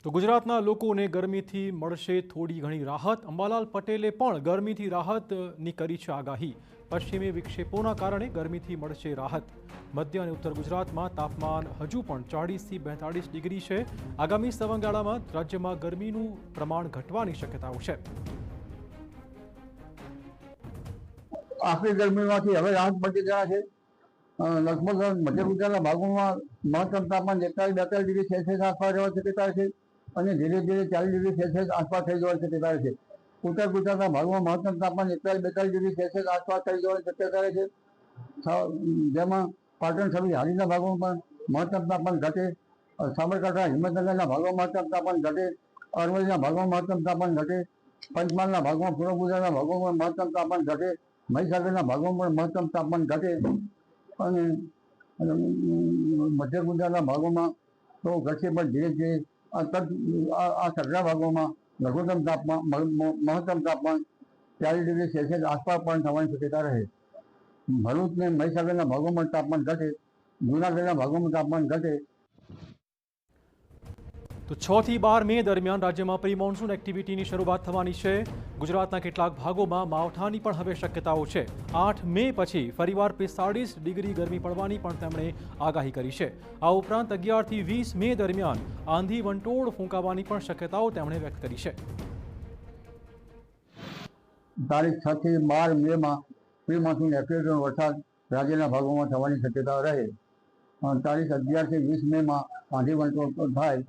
તો ગુજરાતના લોકોને ગરમીથી મળશે થોડી ઘણી રાહત। અંબાલાલ પટેલે પણ ગરમીથી રાહતની કરી છે આગાહી। પશ્ચિમી વિક્ષેપોના કારણે ગરમીથી મળશે રાહત। મધ્ય અને ઉત્તર ગુજરાતમાં તાપમાન હજુ પણ 40થી 42 ડિગ્રી છે। આગામી સમયગાળામાં રાજ્યમાં ગરમીનું પ્રમાણ ઘટવાની શક્યતાઓ છે। આખરી ગરમીમાંથી હવે રાહત મળી ગયા છે। લગભગ મધ્ય ગુજરાતના ભાગોમાં મહત્તમ તાપમાન 41-42 ડિગ્રી સેલ્સિયસ આસપાસ રહેવાની શક્યતા છે અને ધીરે ધીરે 40 ડિગ્રી સેલ્સિયસ આસપાસ થઈ જવાની શક્યતા છે। ઉત્તર ગુજરાતના ભાગમાં મહત્તમ તાપમાન 41-42 ડિગ્રી સેલ્સિયસ આસપાસ થઈ જવાની શક્યતા છે, જેમાં પાટણ સહિત હારીના ભાગોમાં પણ મહત્તમ તાપમાન ઘટે, સાબરકાંઠા હિંમતનગરના ભાગોમાં મહત્તમ તાપમાન ઘટે, અરવલ્લીના ભાગમાં મહત્તમ તાપમાન ઘટે, પંચમહાલના ભાગમાં, પૂર્વ ગુજરાતના ભાગોમાં મહત્તમ તાપમાન ઘટે, મહીસાગરના ભાગોમાં મહત્તમ તાપમાન ઘટે અને મધ્ય ગુજરાતના ભાગોમાં તો ઘટશે પણ ધીરે ધીરે આ સગળા ભાગોમાં લઘુત્તમ તાપમાન મહત્તમ તાપમાન 40 ડિગ્રી સેલ્સિયસ આસપાસ પણ થવાની શક્યતા રહે। ભરૂચ ને મહીસાગરના ભાગોમાં તાપમાન ઘટે, જૂનાગઢના ભાગોમાં તાપમાન ઘટે। તો 6 થી 12 મે દરમિયાન રાજ્યમાં પ્રી મોન્સૂન એક્ટિવિટીની શરૂઆત થવાની છે। ગુજરાતના કેટલાક ભાગોમાં માવઠાની પણ હવે શક્યતાઓ છે। 8 મે પછી ફરીવાર 45 ડિગ્રી ગરમી પડવાની પણ તેમણે આગાહી કરી છે। આ ઉપરાંત 11 થી 20 મે દરમિયાન આંધી વંટોળ ફૂંકાવાની પણ શક્યતાઓ તેમણે વ્યક્ત કરી છે। તારીખ 6 થી 12 મેમાં પ્રી મોન્સૂન એક્ટિવિટીનો વરસાદ રાજ્યના ભાગોમાં થવાની શક્યતા રહે। તારીખ 11 થી 20 મેમાં આંધી વંટોળ થાય